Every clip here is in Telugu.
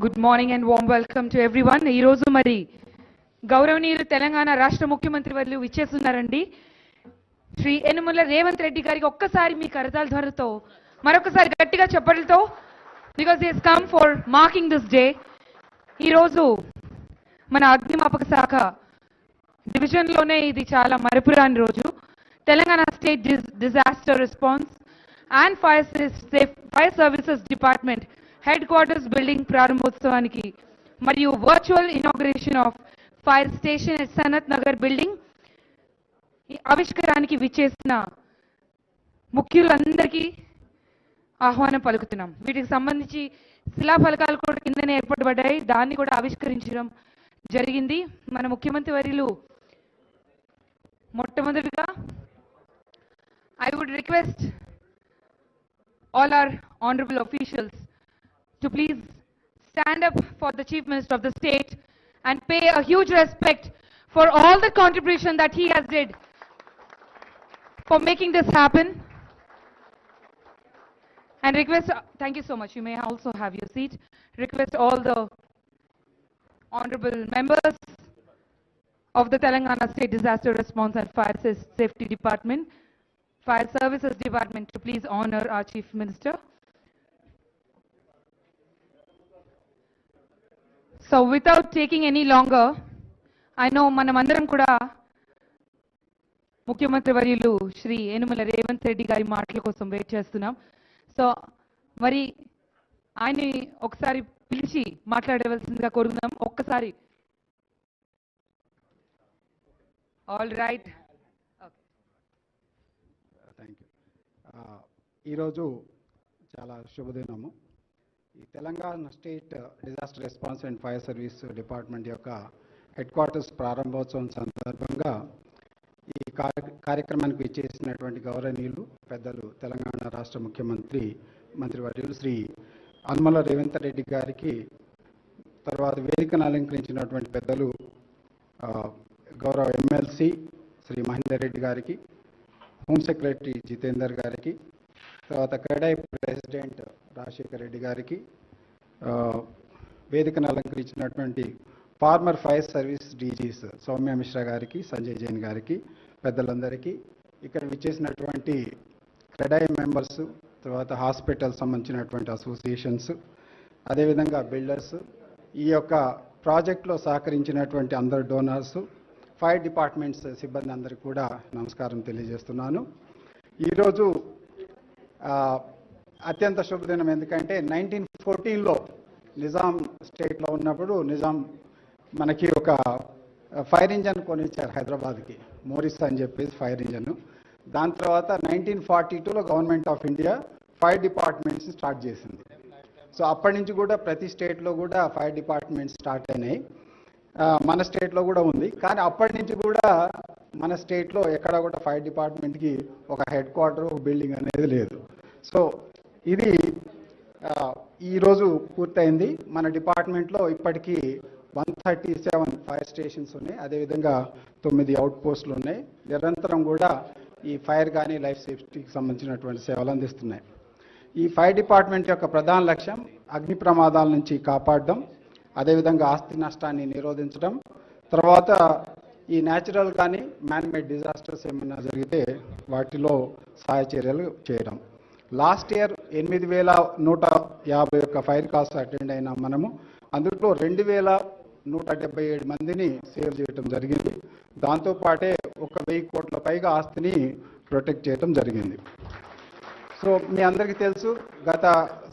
Good morning and warm welcome to everyone. ఈ రోజు మరి గౌరవనీయులు తెలంగాణ రాష్ట్ర ముఖ్యమంత్రి వర్యులు విచ్చేస్తున్నారండి. శ్రీ యనుమల రేవంత్ రెడ్డి గారికి ఒక్కసారి మీ కరతాళ ధ్వనులతో మరొకసారి గట్టిగా చప్పట్లతో because he has come for marking this day. ఈ రోజు మన అగ్నిమాపక శాఖ డివిజన్ లోనే ఇది చాలా మరపురాని రోజు. Telangana state disaster response and fire services department headquarters building ప్రారంభోత్సవానికి మరియు virtual inauguration of fire station at Sanath Nagar building ఆవిష్కారానికి విచ్చేసిన ముఖ్యులందరికీ ఆహ్వానం పలుకుతున్నాం. వీటికి సంబంధించి శిలాఫలకాలు కూడా కిందనే ఏర్పడబడ్డాయి, దాన్ని కూడా ఆవిష్కరించడం జరిగింది. మన ముఖ్యమంత్రి వర్యులు మొట్టమొదటిగా I would request all our honorable officials to please stand up for the Chief Minister of the state and pay a huge respect for all the contribution that he has did for making this happen. And request, thank you so much. You may also have your seat. Request all the honorable members of the Telangana State Disaster Response and Fire Safety Department, Fire Services Department to please honor our Chief Minister. So without taking any longer, I know manamandaram kuda ముఖ్యమంత్రి వర్యులు శ్రీ యనుమల రేవంత్ రెడ్డి గారి మాటల కోసం వెయిట్ చేస్తున్నాం. సో మరి ఆయన్ని ఒకసారి పిలిచి మాట్లాడవలసిందిగా కోరుకుందాం. ఒక్కసారి. All right. Thank you. ఈరోజు చాలా శుభదినము. ఈ Telangana state disaster response and fire service department యొక్క హెడ్ క్వార్టర్స్ ప్రారంభోత్సవం సందర్భంగా ఈ కార్యక్రమానికి విచ్చేసినటువంటి గౌరవనీయులు పెద్దలు తెలంగాణ రాష్ట్ర మంత్రివర్యులు శ్రీ యనుమల రేవంత్ రెడ్డి గారికి, తర్వాత వేదికను అలంకరించినటువంటి పెద్దలు గౌరవ ఎమ్మెల్సీ శ్రీ మహేందర్ రెడ్డి గారికి, హోమ్ సెక్రటరీ జితేందర్ గారికి, తర్వాత క్రెడై ప్రెసిడెంట్ రాజశేఖర్ రెడ్డి గారికి, వేదికను అలంకరించినటువంటి former fire service DGs Soumya Mishra గారికి, సంజయ్ జైన్ గారికి, పెద్దలందరికీ, ఇక్కడ విచ్చేసినటువంటి క్రెడై మెంబర్స్, తర్వాత హాస్పిటల్ సంబంధించినటువంటి అసోసియేషన్స్, అదేవిధంగా బిల్డర్స్, ఈ యొక్క ప్రాజెక్ట్లో సహకరించినటువంటి అందరు డోనర్స్, ఫైర్ డిపార్ట్మెంట్స్ సిబ్బంది అందరికీ కూడా నమస్కారం తెలియజేస్తున్నాను. ఈరోజు అత్యంత శుభదినం. ఎందుకంటే 1914లో నిజాం స్టేట్లో ఉన్నప్పుడు నిజాం మనకి ఒక ఫైర్ ఇంజన్ కొనిచ్చారు హైదరాబాద్కి, మోరిస్ అని చెప్పేసి ఫైర్ ఇంజన్. దాని తర్వాత 1942లో government of India fire departments start చేసింది. సో అప్పటి నుంచి కూడా ప్రతి స్టేట్లో కూడా ఫైర్ డిపార్ట్మెంట్స్ స్టార్ట్ అయినాయి. మన స్టేట్లో కూడా ఉంది. కానీ అప్పటి నుంచి కూడా మన స్టేట్లో ఎక్కడ కూడా ఫైర్ డిపార్ట్మెంట్కి ఒక హెడ్ క్వార్టర్, ఒక బిల్డింగ్ అనేది లేదు. సో ఇది ఈరోజు పూర్తయింది. మన డిపార్ట్మెంట్లో ఇప్పటికీ 137 ఫైర్ స్టేషన్స్ ఉన్నాయి. అదేవిధంగా 9 అవుట్ పోస్టులు ఉన్నాయి. నిరంతరం కూడా ఈ ఫైర్ కానీ లైఫ్ సేఫ్టీకి సంబంధించినటువంటి సేవలు అందిస్తున్నాయి. ఈ ఫైర్ డిపార్ట్మెంట్ యొక్క ప్రధాన లక్ష్యం అగ్ని ప్రమాదాల నుంచి కాపాడడం, అదేవిధంగా ఆస్తి నష్టాన్ని నిరోధించడం, తర్వాత ఈ న్యాచురల్ కానీ మ్యాన్మేడ్ డిజాస్టర్స్ ఏమైనా జరిగితే వాటిలో సహాయ చర్యలు చేయడం. Last year 8,151 fire calls attend అయినా మనము. అందులో 2,177 మందిని సేవ్ చేయడం జరిగింది. దాంతోపాటే 1,000 కోట్ల పైగా ఆస్తిని ప్రొటెక్ట్ చేయడం జరిగింది. సో మీ అందరికీ తెలుసు, గత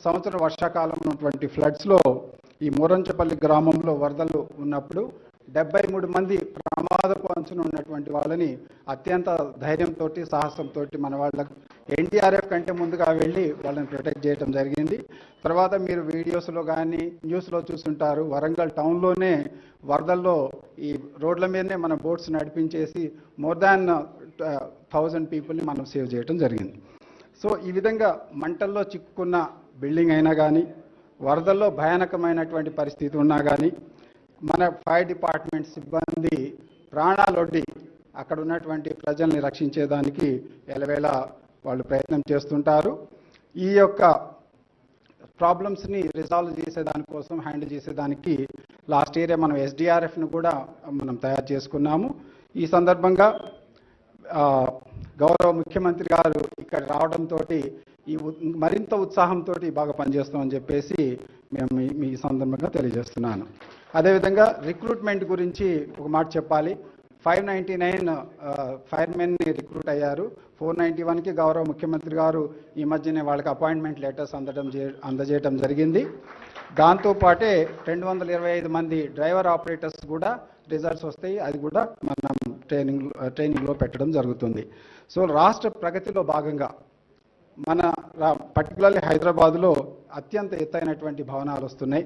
సంవత్సరం వర్షాకాలం ఉన్నటువంటి ఫ్లడ్స్లో ఈ మూరంచపల్లి గ్రామంలో వరదలు ఉన్నప్పుడు 73 మంది ప్రమాదపు అంచున ఉన్నటువంటి వాళ్ళని అత్యంత ధైర్యంతో, సాహసంతో మన వాళ్ళకు ఎన్డీఆర్ఎఫ్ కంటే ముందుగా వెళ్ళి వాళ్ళని ప్రొటెక్ట్ చేయడం జరిగింది. తర్వాత మీరు వీడియోస్లో కానీ న్యూస్లో చూస్తుంటారు, వరంగల్ టౌన్లోనే వరదల్లో ఈ రోడ్ల మీదనే మన బోట్స్ నడిపించేసి మోర్ దాన్ 1000 పీపుల్ని మనం సేవ్ చేయడం జరిగింది. సో ఈ విధంగా మంటల్లో చిక్కుకున్న బిల్డింగ్ అయినా కానీ, వరదల్లో భయానకమైనటువంటి పరిస్థితి ఉన్నా కానీ మన ఫైర్ డిపార్ట్మెంట్ సిబ్బంది ప్రాణాలొడ్డి అక్కడ ఉన్నటువంటి ప్రజల్ని రక్షించేదానికి ఎలవేళ వాళ్ళు ప్రయత్నం చేస్తుంటారు. ఈ యొక్క ప్రాబ్లమ్స్ని రిజాల్వ్ చేసేదానికోసం, హ్యాండిల్ చేసేదానికి లాస్ట్ ఇయరే మనం ఎస్డిఆర్ఎఫ్ను కూడా మనం తయారు చేసుకున్నాము. ఈ సందర్భంగా గౌరవ ముఖ్యమంత్రి గారు ఇక్కడ రావడంతో ఈ మరింత ఉత్సాహంతో బాగా పనిచేస్తామని చెప్పేసి మేము మీ సందర్భంగా తెలియజేస్తున్నాను. అదేవిధంగా రిక్రూట్మెంట్ గురించి ఒక మాట చెప్పాలి. 599 ఫైర్మెన్ని రిక్రూట్ అయ్యారు. 491కి గౌరవ ముఖ్యమంత్రి గారు ఈ మధ్యనే వాళ్ళకి అపాయింట్మెంట్ లెటర్స్ అందజేయడం జరిగింది. దాంతోపాటే 225 మంది డ్రైవర్ ఆపరేటర్స్ కూడా రిజల్ట్స్ వస్తాయి. అది కూడా మనం ట్రైనింగ్లో పెట్టడం జరుగుతుంది. సో రాష్ట్ర ప్రగతిలో భాగంగా మన పర్టికులర్లీ హైదరాబాద్లో అత్యంత ఎత్తైనటువంటి భవనాలు వస్తున్నాయి.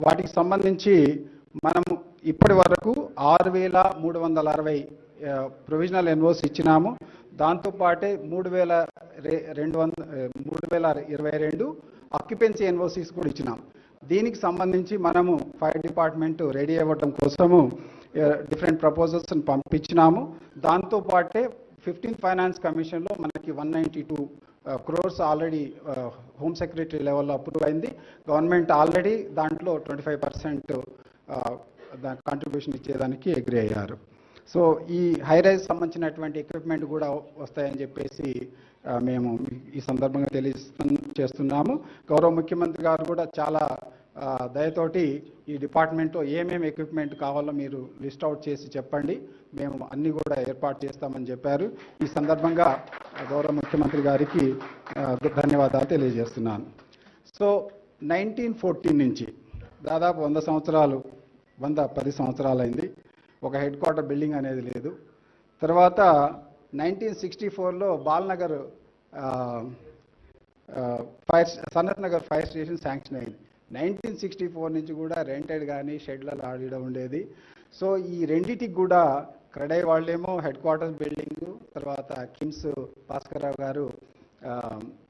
వాటికి సంబంధించి మనం ఇప్పటి వరకు 6,360 ప్రొవిజనల్ ఎన్ఓసి ఇచ్చినాము. దాంతోపాటే 3,022 ఆక్యుపెన్సీ ఎన్ఓసీస్ కూడా ఇచ్చినాము. దీనికి సంబంధించి మనము ఫైర్ డిపార్ట్మెంట్ రెడీ అవ్వడం కోసము డిఫరెంట్ ప్రపోజల్స్ని పంపించినాము. దాంతోపాటే 15th ఫైనాన్స్ కమిషన్లో మనకి 192 crores ఆల్రెడీ హోమ్ సెక్రటరీ లెవెల్లో అప్రూవ్ అయింది. గవర్నమెంట్ ఆల్రెడీ దాంట్లో 25% కాంట్రిబ్యూషన్ ఇచ్చేదానికి అగ్రీ అయ్యారు. సో ఈ హై రైజ్ సంబంధించినటువంటి ఎక్విప్మెంట్ కూడా వస్తాయని చెప్పేసి మేము ఈ సందర్భంగా చేస్తున్నాము. గౌరవ ముఖ్యమంత్రి గారు కూడా చాలా దయతోటి ఈ డిపార్ట్మెంట్లో ఏమేమి ఎక్విప్మెంట్ కావాలో మీరు లిస్ట్ అవుట్ చేసి చెప్పండి, మేము అన్నీ కూడా ఏర్పాటు చేస్తామని చెప్పారు. ఈ సందర్భంగా గౌరవ ముఖ్యమంత్రి గారికి ధన్యవాదాలు తెలియజేస్తున్నాను. సో 1914 నుంచి దాదాపు 110 సంవత్సరాలు అయింది. ఒక హెడ్ క్వార్టర్ బిల్డింగ్ అనేది లేదు. తర్వాత 1964లో Balanagar Sanath Nagar fire station sanction అయింది. 1964 నుంచి కూడా రెంటెడ్ కానీ షెడ్లలో ఆడడం ఉండేది. సో ఈ రెండింటికి కూడా క్రెడై వాళ్ళేమో హెడ్ క్వార్టర్స్ బిల్డింగ్, తర్వాత కిమ్స్ భాస్కర్రావు గారు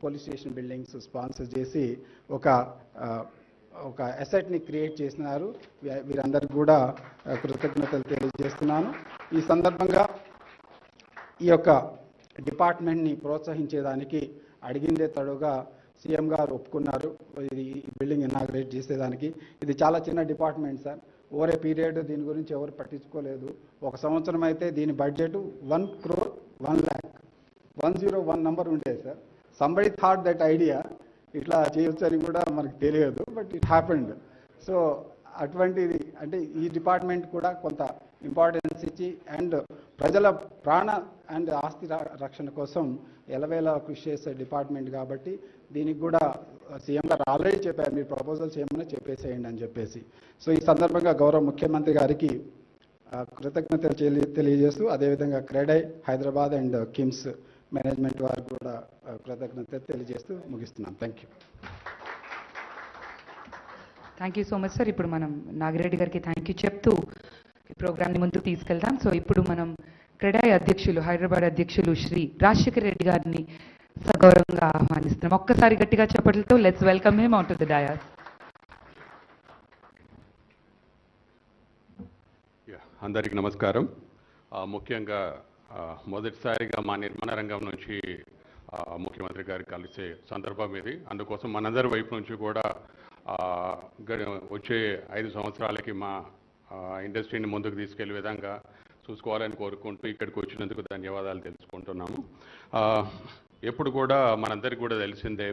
పోలీస్ స్టేషన్ బిల్డింగ్స్ స్పాన్సర్ చేసి ఒక అసెట్ని క్రియేట్ చేసినారు. వీరందరికీ కూడా కృతజ్ఞతలు తెలియజేస్తున్నాను. ఈ సందర్భంగా ఈ యొక్క డిపార్ట్మెంట్ని ప్రోత్సహించేదానికి అడిగిందే తడుగా సీఎం గారు ఒప్పుకున్నారు ఇది బిల్డింగ్ ఇనాగ్రేట్ చేసేదానికి. ఇది చాలా చిన్న department sir. Over a period దీని గురించి ఎవరు పట్టించుకోలేదు. ఒక సంవత్సరం అయితే దీని బడ్జెట్ 1,01,00,000 101 నంబర్ ఉండేది sir. Somebody thought that idea ఇట్లా చేయొచ్చని కూడా మనకు తెలియదు, బట్ ఇట్ హ్యాపెండ్. సో అటువంటిది అంటే ఈ డిపార్ట్మెంట్ కూడా కొంత ఇంపార్టెన్స్ ఇచ్చి అండ్ ప్రజల ప్రాణ అండ్ ఆస్తి రక్షణ కోసం ఎలవేళ కృషి చేసే డిపార్ట్మెంట్ కాబట్టి దీనికి కూడా సీఎం గారు ఆల్రెడీ చెప్పారు, మీరు ప్రపోజల్స్ ఏమైనా చెప్పేసేయండి అని చెప్పేసి. సో ఈ సందర్భంగా గౌరవ ముఖ్యమంత్రి గారికి కృతజ్ఞతలు తెలియజేస్తూ అదేవిధంగా CREDAI Hyderabad and KIMS management వారికి కూడా కృతజ్ఞతలు తెలియజేస్తూ ముగిస్తున్నాం. Thank you. Thank you so much sir. ఇప్పుడు మనం నాగిరెడ్డి గారికి థ్యాంక్ యూ చెప్తూ ఈ ప్రోగ్రామ్ని ముందుకు తీసుకెళ్తాం. సో ఇప్పుడు మనం క్రెడాయి అధ్యక్షులు, హైదరాబాద్ అధ్యక్షులు శ్రీ రాజశేఖర్ రెడ్డి గారిని సగౌరవంగా ఆహ్వానిస్తున్నాం. ఒక్కసారి గట్టిగా చెప్పట్లతో let's welcome him on to the dais. అందరికీ నమస్కారం. ముఖ్యంగా మొదటిసారిగా మా నిర్మాణ రంగం నుంచి ముఖ్యమంత్రి గారు కలిసే సందర్భం ఇది. అందుకోసం మనందరి వైపు నుంచి కూడా వచ్చే 5 సంవత్సరాలకి మా ఇండస్ట్రీని ముందుకు తీసుకెళ్లే విధంగా చూసుకోవాలని కోరుకుంటూ ఇక్కడికి వచ్చినందుకు ధన్యవాదాలు తెలుసుకుంటున్నాము. ఎప్పుడు కూడా మనందరికీ కూడా తెలిసిందే,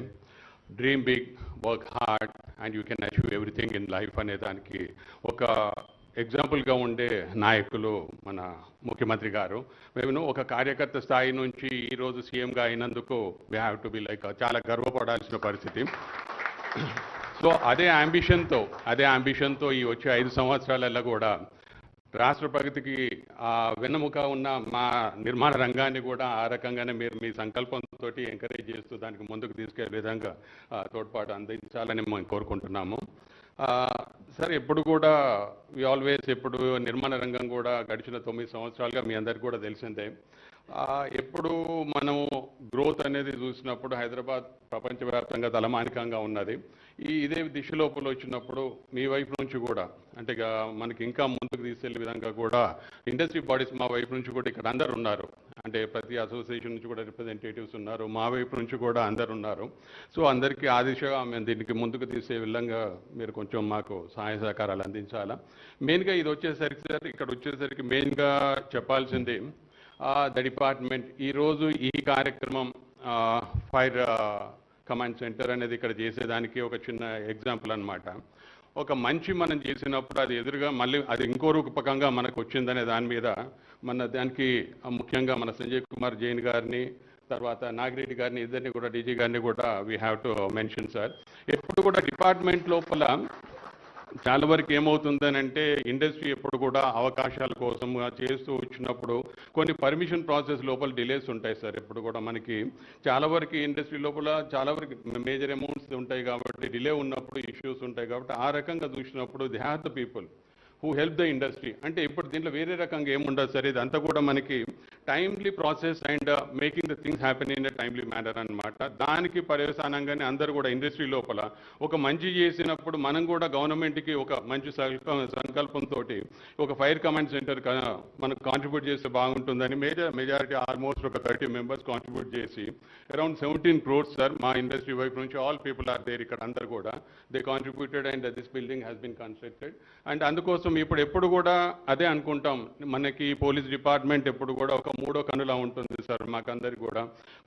dream big, work hard and you can achieve everything in life అనే దానికి ఒక ఎగ్జాంపుల్గా ఉండే నాయకులు మన ముఖ్యమంత్రి గారు. మేము ఒక కార్యకర్త స్థాయి నుంచి ఈరోజు సీఎంగా అయినందుకు we have to be like చాలా గర్వపడాల్సిన పరిస్థితి. సో అదే అంబిషన్తో ఈ వచ్చే 5 సంవత్సరాలలో కూడా రాష్ట్ర ప్రగతికి వెన్నెముక ఉన్న మా నిర్మాణ రంగాన్ని కూడా ఆ రకంగానే మీరు మీ సంకల్పంతో ఎంకరేజ్ చేస్తూ దానికి ముందుకు తీసుకెళ్లే విధంగా తోడ్పాటు అందించాలని మేము కోరుకుంటున్నాము. సార్, ఎప్పుడు కూడా ఎప్పుడు నిర్మాణ రంగం కూడా గడిచిన 9 సంవత్సరాలుగా మీ అందరికీ కూడా తెలిసిందే. ఎప్పుడు మనం గ్రోత్ అనేది చూసినప్పుడు హైదరాబాద్ ప్రపంచవ్యాప్తంగా తలమానికంగా ఉన్నది. ఇదే దిశ లోపల వచ్చినప్పుడు మీ వైపు నుంచి కూడా అంటే మనకి ఇంకా ముందుకు తీసుకెళ్లే విధంగా కూడా ఇండస్ట్రీ బాడీస్ మా వైపు నుంచి కూడా ఇక్కడ అందరు ఉన్నారు. అంటే ప్రతి అసోసియేషన్ నుంచి కూడా రిప్రజెంటేటివ్స్ ఉన్నారు, మా వైపు నుంచి కూడా అందరు ఉన్నారు. సో అందరికీ ఆ దిశగా మేము దీనికి ముందుకు తీసే విధంగా మీరు కొంచెం మాకు సహాయ సహకారాలు అందించాలా. మెయిన్గా ఇది వచ్చేసరికి సార్, ఇక్కడ వచ్చేసరికి మెయిన్గా చెప్పాల్సింది ద డిపార్ట్మెంట్ ఈరోజు ఈ కార్యక్రమం ఫైర్ కమాండ్ సెంటర్ అనేది ఇక్కడ చేసేదానికి ఒక చిన్న ఎగ్జాంపుల్ అన్నమాట. ఒక మంచి మనం చేసినప్పుడు అది ఎదురుగా మళ్ళీ అది ఇంకో రూపకంగా మనకు వచ్చిందనే దాని మీద దానికి ముఖ్యంగా మన సంజయ్ కుమార్ జైన్ గారిని, తర్వాత నాగిరెడ్డి గారిని, ఇద్దరిని కూడా డీజీ గారిని కూడా we have to mention sir. ఎప్పుడు కూడా డిపార్ట్మెంట్ లోపల చాలా వరకు ఏమవుతుందనంటే ఇండస్ట్రీ ఎప్పుడు కూడా అవకాశాల కోసం చేస్తూ వచ్చినప్పుడు కొన్ని పర్మిషన్ ప్రాసెస్ లోపల డిలేస్ ఉంటాయి సార్. ఎప్పుడు కూడా మనకి చాలా వరకు ఇండస్ట్రీ లోపల చాలా వరకు మేజర్ అమౌంట్స్ ఉంటాయి కాబట్టి డిలే ఉన్నప్పుడు ఇష్యూస్ ఉంటాయి కాబట్టి ఆ రకంగా చూసినప్పుడు they have the people who help the industry. అంటే ఇప్పుడు దీంట్లో వేరే రకంగా ఏముండదు సార్, ఇదంతా కూడా మనకి timely process and making the things happen in the timely manner అనమాట. దానికి పర్యవసానంగానే అందరూ కూడా ఇండస్ట్రీ లోపల ఒక మంచి చేసినప్పుడు మనం కూడా గవర్నమెంట్కి ఒక మంచి సంకల్పంతో ఒక ఫైర్ కమాండ్ సెంటర్ మనకు కాంట్రిబ్యూట్ చేస్తే బాగుంటుందని మెజారిటీ ఆల్మోస్ట్ ఒక 30 మెంబర్స్ కాంట్రిబ్యూట్ చేసి అరౌండ్ 17 crores సార్ మా ఇండస్ట్రీ వైపు నుంచి ఆల్ పీపుల్ ఆర్ దేర్ ఇక్కడ అందరు కూడా they contributed and this building has been constructed. And అందుకోసం ఎప్పుడు కూడా అదే అనుకుంటాం, మనకి పోలీస్ డిపార్ట్మెంట్ ఎప్పుడు కూడా ఒక 3వ కన్నులా ఉంటుంది సార్ మాకందరికి కూడా.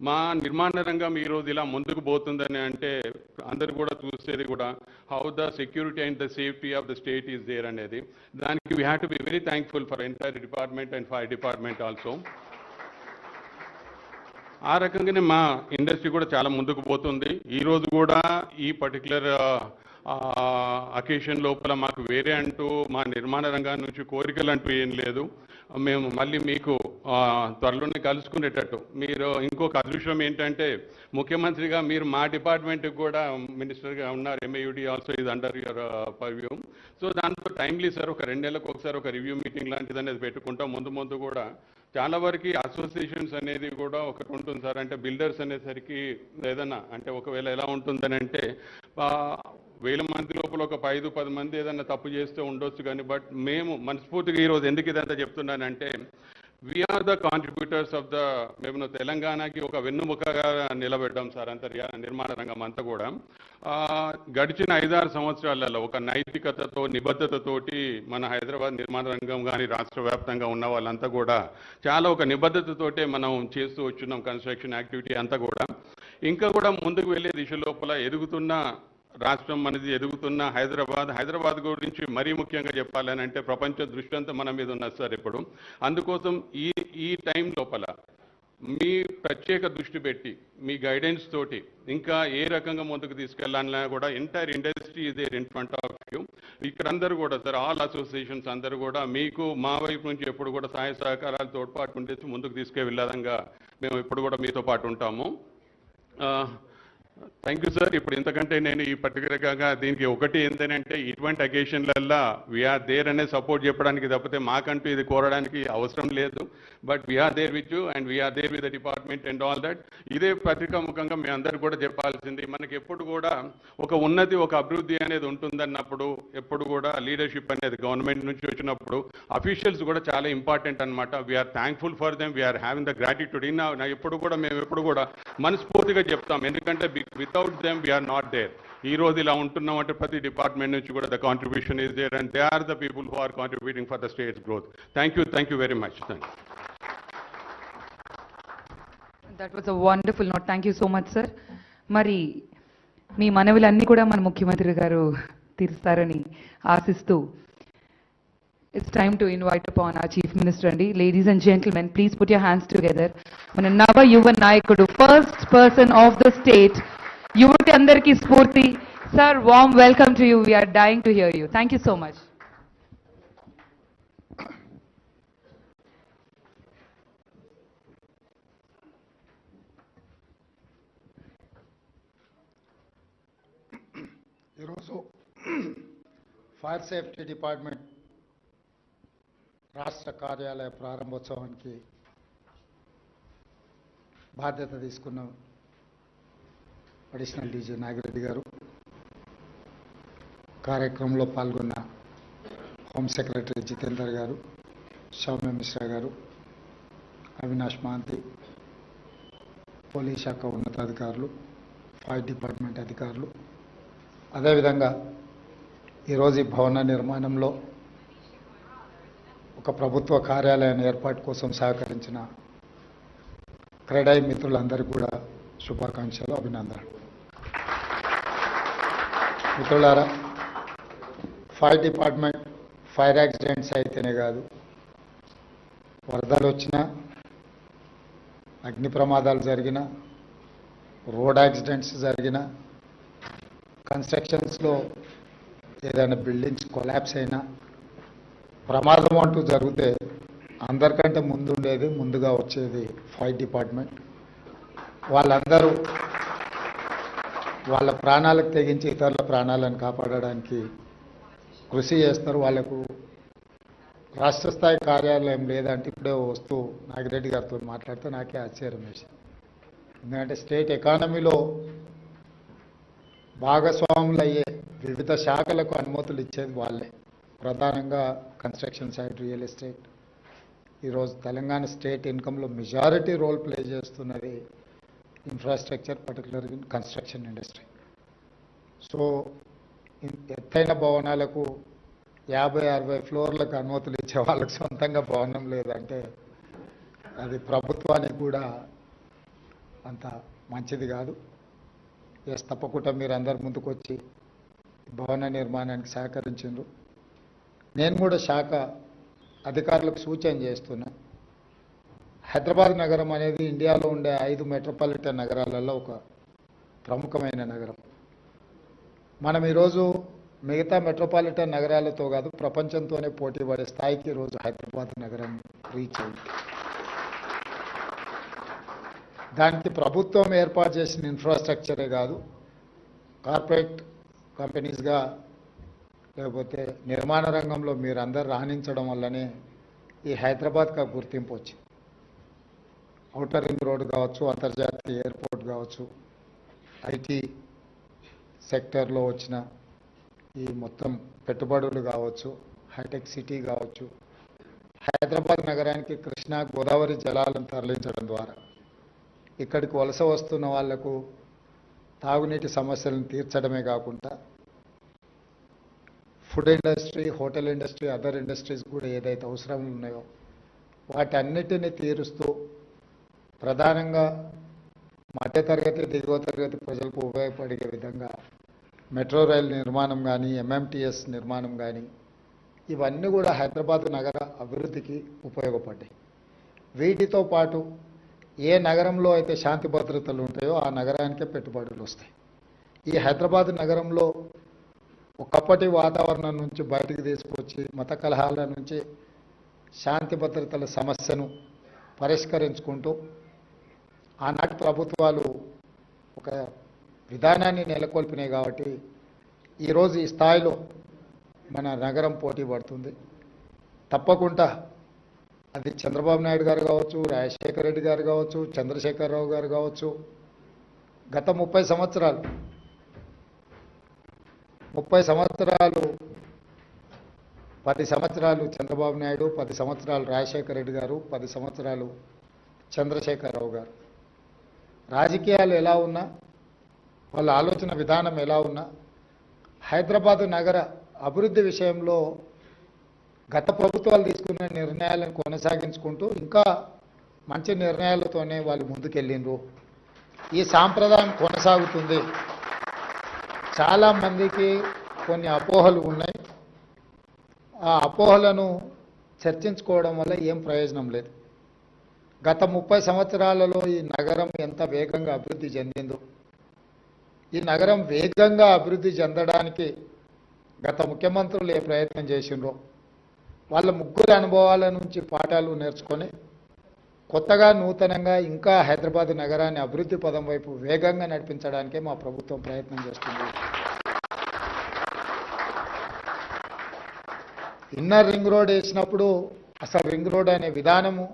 మా నిర్మాణ రంగం ఈరోజు ఇలా ముందుకు పోతుందని అంటే అందరు కూడా చూసేది కూడా how the security and the safety of the state is there అనేది. దానికి we have to be very thankful for entire department and fire department also. ఆ రకంగానే మా ఇండస్ట్రీ కూడా చాలా ముందుకు పోతుంది. ఈరోజు కూడా ఈ పర్టికులర్ అకేషన్ లోపల మాకు వేరే అంటూ మా నిర్మాణ రంగాన్ని నుంచి కోరికలు అంటూ ఏం లేదు. మేము మళ్ళీ మీకు త్వరలోనే కలుసుకునేటట్టు మీరు ఇంకొక అదృష్టం ఏంటంటే ముఖ్యమంత్రిగా మీరు మా డిపార్ట్మెంట్కి కూడా మినిస్టర్గా ఉన్నారు. MAUD ఆల్సో ఇది అండర్ యువర్ పర్వ్యూ. సో దాంట్లో టైమ్లీ సార్ ఒక 2 నెలలకు ఒకసారి ఒక రివ్యూ మీటింగ్ లాంటిది అనేది పెట్టుకుంటాం. ముందు కూడా చాలా వరకు అసోసియేషన్స్ అనేది కూడా ఒకటి ఉంటుంది సార్. అంటే బిల్డర్స్ అనేసరికి ఏదన్నా అంటే ఒకవేళ ఎలా ఉంటుందని అంటే 1000 మంది లోపల ఒక 5-10 మంది ఏదన్నా తప్పు చేస్తే ఉండొచ్చు కానీ బట్ మేము మనస్ఫూర్తిగా ఈరోజు ఎందుకు ఇదంతా చెప్తున్నానంటే we are the contributors of the మేము తెలంగాణకి ఒక వెన్నుముకగా నిలబెట్టాం సార్ అంత నిర్మాణ రంగం అంతా కూడా. గడిచిన 5-6 సంవత్సరాలలో ఒక నైతికతతో నిబద్ధతతోటి మన హైదరాబాద్ నిర్మాణ రంగం కానీ రాష్ట్ర వ్యాప్తంగా ఉన్న వాళ్ళంతా కూడా చాలా ఒక నిబద్ధతతోటే మనం చేస్తూ వచ్చున్నాం కన్స్ట్రక్షన్ యాక్టివిటీ అంతా కూడా. ఇంకా కూడా ముందుకు వెళ్ళే దిశ లోపల ఎదుగుతున్న రాష్ట్రం అనేది ఎదుగుతున్న హైదరాబాద్ గురించి మరీ ముఖ్యంగా చెప్పాలని అంటే ప్రపంచ దృష్టి అంతా మన మీద ఉన్నది సార్ ఇప్పుడు. అందుకోసం ఈ టైం లోపల మీ ప్రత్యేక దృష్టి పెట్టి మీ గైడెన్స్ తోటి ఇంకా ఏ రకంగా ముందుకు తీసుకెళ్లాలన్నా కూడా entire industry is there in front of you. ఇక్కడ అందరూ కూడా సార్ ఆల్ అసోసియేషన్స్ అందరూ కూడా మీకు మా వైపు నుంచి ఎప్పుడు కూడా సహాయ సహకారాలు తోడ్పాటు ఉండేసి ముందుకు తీసుకెళ్లే విధంగా మేము ఎప్పుడు కూడా మీతో పాటు ఉంటాము. Thank you sir. ఇప్పుడు ఇంతకంటే నేను ఈ పర్టికులర్గా దీనికి ఒకటి ఏంటంటే ఇటువంటి అకేషన్లల్లో వీఆర్ దేర్ అనే సపోర్ట్ చెప్పడానికి తప్పితే మాకంటూ ఇది కోరడానికి అవసరం లేదు. But we are there with you and we are there with the department and all that. ఇదే పత్రికా ముఖంగా మీ అందరూ కూడా చెప్పాల్సింది మనకి ఎప్పుడు కూడా ఒక ఉన్నతి ఒక అభివృద్ధి అనేది ఉంటుందన్నప్పుడు ఎప్పుడు కూడా లీడర్షిప్ అనేది గవర్నమెంట్ నుంచి వచ్చినప్పుడు అఫీషియల్స్ కూడా చాలా ఇంపార్టెంట్ అనమాట. We are thankful for them, we are having the gratitude. ఎప్పుడు కూడా మేము ఎప్పుడు కూడా మనస్ఫూర్తిగా చెప్తాం, ఎందుకంటే without them we are not there. ఈ రోజు ఇలా ఉంటున్నామంటే ప్రతి డిపార్ట్మెంట్ నుంచి కూడా the contribution is there and they are the people who are contributing for the state's growth. Thank you very much. That was a wonderful note. Thank you so much sir. మరి మీ మనవులన్నీ కూడా మన ముఖ్యమంత్రి గారు తీరుస్తారని ఆశిస్తూ it's time to invite upon our Chief Minister అండి. Ladies and gentlemen, please put your hands together. మన నవ యువ నాయకుడు, first person of the state, యువతి అందరికీ స్ఫూర్తి. Sir, warm welcome to you. We are dying to hear you. Thank you so much. ఈరోజు ఫైర్ సేఫ్టీ డిపార్ట్మెంట్ రాష్ట్ర కార్యాలయ ప్రారంభోత్సవానికి బాధ్యత తీసుకున్న అడిషనల్ డీజీ నాగిరెడ్డి గారు, కార్యక్రమంలో పాల్గొన్న హోమ్ సెక్రటరీ జితేందర్ గారు, సౌమ్య మిశ్రా గారు, అవినాష్ మహాంతి, పోలీస్ శాఖ ఉన్నతాధికారులు, ఫైర్ డిపార్ట్మెంట్ అధికారులు, అదేవిధంగా ఈరోజు ఈ భవన నిర్మాణంలో ఒక ప్రభుత్వ కార్యాలయాన్ని ఏర్పాటు కోసం సహకరించిన క్రెడై మిత్రులందరికీ కూడా శుభాకాంక్షలు, అభినందనలు. మిత్రులారా, ఫైర్ డిపార్ట్మెంట్ ఫైర్ యాక్సిడెంట్స్ అయితేనే కాదు, వరదలు వచ్చినా, అగ్ని ప్రమాదాలు జరిగినా, రోడ్ యాక్సిడెంట్స్ జరిగినా, కన్స్ట్రక్షన్స్లో ఏదైనా బిల్డింగ్స్ కొలాప్స్ అయినా, ప్రమాదం అంటూ జరిగితే అందరికంటే ముందుగా వచ్చేది ఫైర్ డిపార్ట్మెంట్. వాళ్ళందరూ వాళ్ళ ప్రాణాలకు తెగించి ఇతరుల ప్రాణాలను కాపాడడానికి కృషి చేస్తారు. వాళ్ళకు రాష్ట్ర స్థాయి కార్యాలయం లేదంటే ఇప్పుడే వస్తూ నాగిరెడ్డి గారితో మాట్లాడితే నాకే ఆశ్చర్యం వేసింది. ఎందుకంటే స్టేట్ ఎకానమీలో భాగస్వాములు అయ్యే వివిధ శాఖలకు అనుమతులు ఇచ్చేది వాళ్ళే, ప్రధానంగా కన్స్ట్రక్షన్ సైడ్, రియల్ ఎస్టేట్. ఈరోజు తెలంగాణ స్టేట్ ఇన్కంలో మెజారిటీ రోల్ ప్లే చేస్తున్నది infrastructure, particular in construction industry. So ఎత్తైన భవనాలకు 50-60 ఫ్లోర్లకు అనుమతులు ఇచ్చే వాళ్ళకి సొంతంగా భవనం లేదంటే అది ప్రభుత్వానికి కూడా అంత మంచిది కాదు. ఎస్, తప్పకుండా మీరు అందరు ముందుకు వచ్చి భవన నిర్మాణానికి సహకరించారు. నేను కూడా శాఖ అధికారులకు సూచన చేస్తున్నా. హైదరాబాద్ నగరం అనేది ఇండియాలో ఉండే 5 మెట్రోపాలిటన్ నగరాలలో ఒక ప్రముఖమైన నగరం. మనం ఈరోజు మిగతా మెట్రోపాలిటన్ నగరాలతో కాదు, ప్రపంచంతోనే పోటీ పడే స్థాయికి ఈరోజు హైదరాబాద్ నగరం రీచ్ అయింది. దానికి ప్రభుత్వం ఏర్పాటు చేసిన ఇన్ఫ్రాస్ట్రక్చరే కాదు, కార్పొరేట్ కంపెనీస్గా లేకపోతే నిర్మాణ రంగంలో మీరందరూ రాణించడం వల్లనే ఈ హైదరాబాద్కి గుర్తింపు వచ్చింది. ఔటర్ రింగ్ రోడ్ కావచ్చు, అంతర్జాతీయ ఎయిర్పోర్ట్ కావచ్చు, ఐటీ సెక్టర్లో వచ్చిన ఈ మొత్తం పెట్టుబడులు కావచ్చు, హైటెక్ సిటీ కావచ్చు, హైదరాబాద్ నగరానికి కృష్ణా గోదావరి జలాలను తరలించడం ద్వారా ఇక్కడికి వలస వస్తున్న వాళ్లకు తాగునీటి సమస్యలను తీర్చడమే కాకుండా food industry, hotel industry, other industries కూడా ఏదైతే అవసరాలు ఉన్నాయో వాటన్నిటిని తీరుస్తూ ప్రధానంగా మధ్యతరగతి, దిగువ తరగతి ప్రజలకు ఉపయోగపడే విధంగా మెట్రో రైల్ నిర్మాణం కానీ, ఎంఎంటీఎస్ నిర్మాణం కానీ ఇవన్నీ కూడా హైదరాబాద్ నగర అభివృద్ధికి ఉపయోగపడ్డాయి. వీటితో పాటు ఏ నగరంలో అయితే శాంతి భద్రతలు ఉంటాయో ఆ నగరానికే పెట్టుబడులు వస్తాయి. ఈ హైదరాబాద్ నగరంలో ఒకప్పటి వాతావరణం నుంచి బయటికి తీసుకొచ్చి మత కలహాల నుంచి శాంతి భద్రతల సమస్యను పరిష్కరించుకుంటూ ఆనాటి ప్రభుత్వాలు ఒక విధానాన్ని నెలకొల్పినాయి. కాబట్టి ఈరోజు ఈ స్థాయిలో మన నగరం పోటీ పడుతుంది. తప్పకుండా అది చంద్రబాబు నాయుడు గారు కావచ్చు, రాజశేఖర రెడ్డి గారు కావచ్చు, చంద్రశేఖరరావు గారు కావచ్చు. గత 30 సంవత్సరాలు 10 సంవత్సరాలు చంద్రబాబు నాయుడు, 10 సంవత్సరాలు రాజశేఖర రెడ్డి గారు, 10 సంవత్సరాలు చంద్రశేఖరరావు గారు. రాజకీయాలు ఎలా ఉన్నా, వాళ్ళ ఆలోచన విధానం ఎలా ఉన్నా, హైదరాబాదు నగర అభివృద్ధి విషయంలో గత ప్రభుత్వాలు తీసుకున్న నిర్ణయాలను కొనసాగించుకుంటూ ఇంకా మంచి నిర్ణయాలతోనే వాళ్ళు ముందుకెళ్ళిండ్రు. ఈ సాంప్రదాయం కొనసాగుతుంది. చాలామందికి కొన్ని అపోహలు ఉన్నాయి. ఆ అపోహలను చర్చించుకోవడం వల్ల ఏం ప్రయోజనం లేదు. గత 30 సంవత్సరాలలో ఈ నగరం ఎంత వేగంగా అభివృద్ధి చెందిందో, ఈ నగరం వేగంగా అభివృద్ధి చెందడానికి గత ముఖ్యమంత్రులు ఏ ప్రయత్నం చేసిండ్రో వాళ్ళ ముగ్గురు అనుభవాల నుంచి పాఠాలు నేర్చుకొని కొత్తగా నూతనంగా ఇంకా హైదరాబాద్ నగరాన్ని అభివృద్ధి పదం వైపు వేగంగా నడిపించడానికే మా ప్రభుత్వం ప్రయత్నం చేస్తుంది. ఇన్నర్ రింగ్ రోడ్ వేసినప్పుడు అసలు రింగ్ రోడ్ అనే విధానము,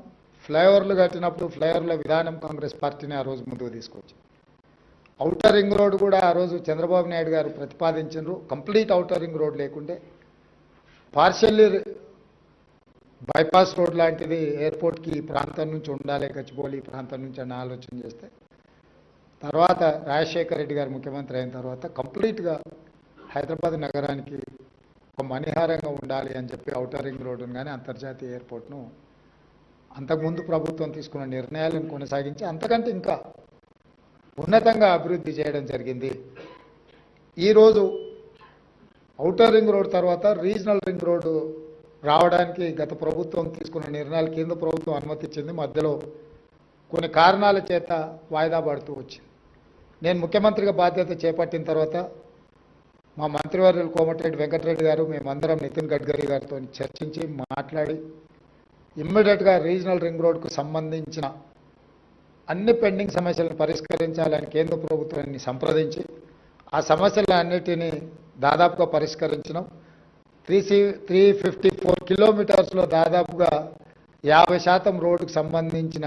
ఫ్లైఓవర్లు కట్టినప్పుడు ఫ్లైఓవర్ల విధానం కాంగ్రెస్ పార్టీని ఆ రోజు ముందుకు తీసుకొచ్చి, ఔటర్ రింగ్ రోడ్ కూడా ఆ రోజు చంద్రబాబు నాయుడు గారు ప్రతిపాదించారు. కంప్లీట్ ఔటర్ రింగ్ రోడ్ లేకుంటే పార్షియల్లీ బైపాస్ రోడ్ లాంటిది ఎయిర్పోర్ట్కి ఈ ప్రాంతం నుంచి ఉండాలి, గచ్చిబౌలి ఈ ప్రాంతం నుంచి అని ఆలోచన చేస్తే తర్వాత రాజశేఖర రెడ్డి గారు ముఖ్యమంత్రి అయిన తర్వాత కంప్లీట్గా హైదరాబాద్ నగరానికి ఒక మణిహారంగా ఉండాలి అని చెప్పి ఔటర్ రింగ్ రోడ్డును కానీ అంతర్జాతీయ ఎయిర్పోర్ట్ను అంతకుముందు ప్రభుత్వం తీసుకున్న నిర్ణయాలను కొనసాగించి అంతకంటే ఇంకా ఉన్నతంగా అభివృద్ధి చేయడం జరిగింది. ఈరోజు ఔటర్ రింగ్ రోడ్ తర్వాత రీజనల్ రింగ్ రోడ్డు రావడానికి గత ప్రభుత్వం తీసుకున్న నిర్ణయాలు కేంద్ర ప్రభుత్వం అనుమతించింది. మధ్యలో కొన్ని కారణాల చేత వాయిదా పడుతూ వచ్చింది. నేను ముఖ్యమంత్రిగా బాధ్యత చేపట్టిన తర్వాత మా మంత్రివర్యులు కోమటిరెడ్డి వెంకటరెడ్డి గారు మేమందరం నితిన్ గడ్కరీ గారితో చర్చించి మాట్లాడి ఇమ్మీడియట్గా రీజనల్ రింగ్ రోడ్కు సంబంధించిన అన్ని పెండింగ్ సమస్యలను పరిష్కరించాలని కేంద్ర ప్రభుత్వాన్ని సంప్రదించి ఆ సమస్యలన్నిటినీ దాదాపుగా పరిష్కరించడం. 354 కిలోమీటర్స్లో దాదాపుగా 50% రోడ్డుకు సంబంధించిన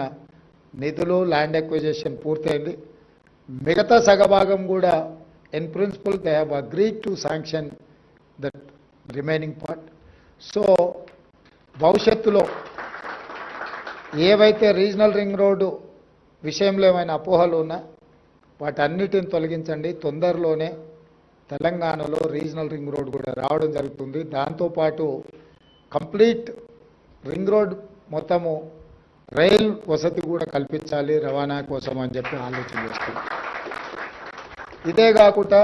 నిధులు, ల్యాండ్ ఎక్విజిషన్ పూర్తయింది. మిగతా సగభాగం కూడా in principle they have agreed to sanction that remaining part. So భవిష్యత్తులో ఏవైతే రీజనల్ రింగ్ రోడ్డు విషయంలో ఏమైనా అపోహలు ఉన్నా వాటన్నిటిని తొలగించండి. తొందరలోనే తెలంగాణలో రీజనల్ రింగ్ రోడ్ కూడా రావడం జరుగుతుంది. దాంతోపాటు కంప్లీట్ రింగ్ రోడ్ మొత్తము రైల్ వసతి కూడా కల్పించాలి రవాణా కోసం అని చెప్పి ఆలోచన చేస్తుంది. ఇదే కాకుండా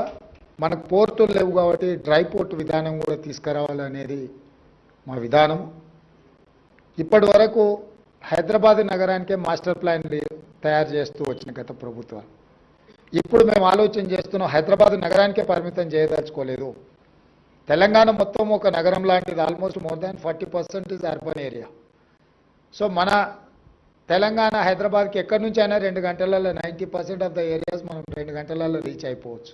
మనకు పోర్టులు లేవు కాబట్టి డ్రై పోర్ట్ విధానం కూడా తీసుకురావాలనేది మా విధానం. ఇప్పటి వరకు హైదరాబాద్ నగరానికే మాస్టర్ ప్లాన్ తయారు చేస్తూ వచ్చిన గత ప్రభుత్వాలు. ఇప్పుడు మేము ఆలోచన చేస్తున్నాం, హైదరాబాద్ నగరానికే పరిమితం చేయదలుచుకోలేదు. తెలంగాణ మొత్తం ఒక నగరం లాంటిది. Almost more than 40% is urban area. So మన తెలంగాణ హైదరాబాద్కి ఎక్కడి నుంచి అయినా 2 గంటలలో 90% ఆఫ్ ద ఏరియాస్ మనం 2 గంటలలో రీచ్ అయిపోవచ్చు.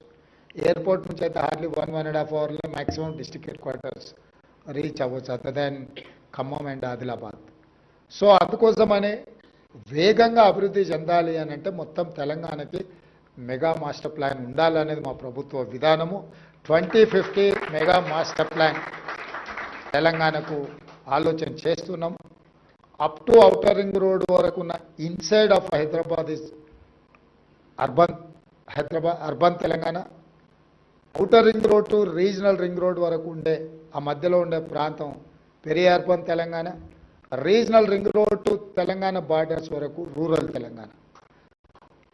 ఎయిర్పోర్ట్ నుంచి అయితే హార్డ్లీ 1.5 అవర్లో maximum district headquarters reach అవ్వచ్చు other than Khammam and Adilabad. So అందుకోసమనే వేగంగా అభివృద్ధి చెందాలి అని అంటే మొత్తం తెలంగాణకి మెగా మాస్టర్ ప్లాన్ ఉండాలనేది మా ప్రభుత్వ విధానము. 2050 మెగా మాస్టర్ ప్లాన్ తెలంగాణకు ఆలోచన చేస్తున్నాం. Up to outer ring road వరకు ఉన్న inside of Hyderabad is urban Telangana. Outer ring road to regional ring road వరకు ఉండే ఆ మధ్యలో ఉండే ప్రాంతం peri urban Telangana. Regional ring road to Telangana borders వరకు రూరల్ తెలంగాణ.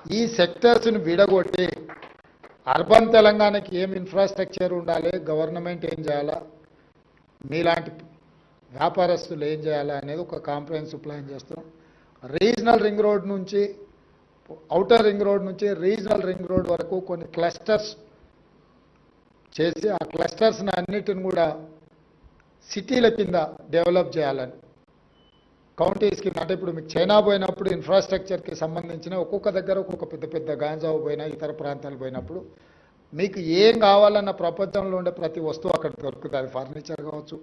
ఈ సెక్టర్స్ని విడగొట్టి అర్బన్ తెలంగాణకి ఏం ఇన్ఫ్రాస్ట్రక్చర్ ఉండాలి, గవర్నమెంట్ ఏం చేయాలా, మీలాంటి వ్యాపారస్తులు ఏం చేయాలా అనేది ఒక కాంప్రహెన్సివ్ ప్లాన్ చేస్తాం. రీజనల్ రింగ్ రోడ్ నుంచి ఔటర్ రింగ్ రోడ్ నుంచి రీజనల్ రింగ్ రోడ్ వరకు కొన్ని క్లస్టర్స్ చేసి ఆ క్లస్టర్స్ని అన్నిటిని కూడా సిటీల కింద డెవలప్ చేయాలని కౌంటీస్కి. అంటే ఇప్పుడు మీకు చైనా పోయినప్పుడు ఇన్ఫ్రాస్ట్రక్చర్కి సంబంధించిన ఒక్కొక్క దగ్గర ఒక్కొక్క పెద్ద పెద్ద గాంజావు పోయినా ఇతర ప్రాంతాలు పోయినప్పుడు మీకు ఏం కావాలన్న ప్రపంచంలో ఉండే ప్రతి వస్తువు అక్కడ దొరుకుతుంది. అది ఫర్నిచర్ కావచ్చు,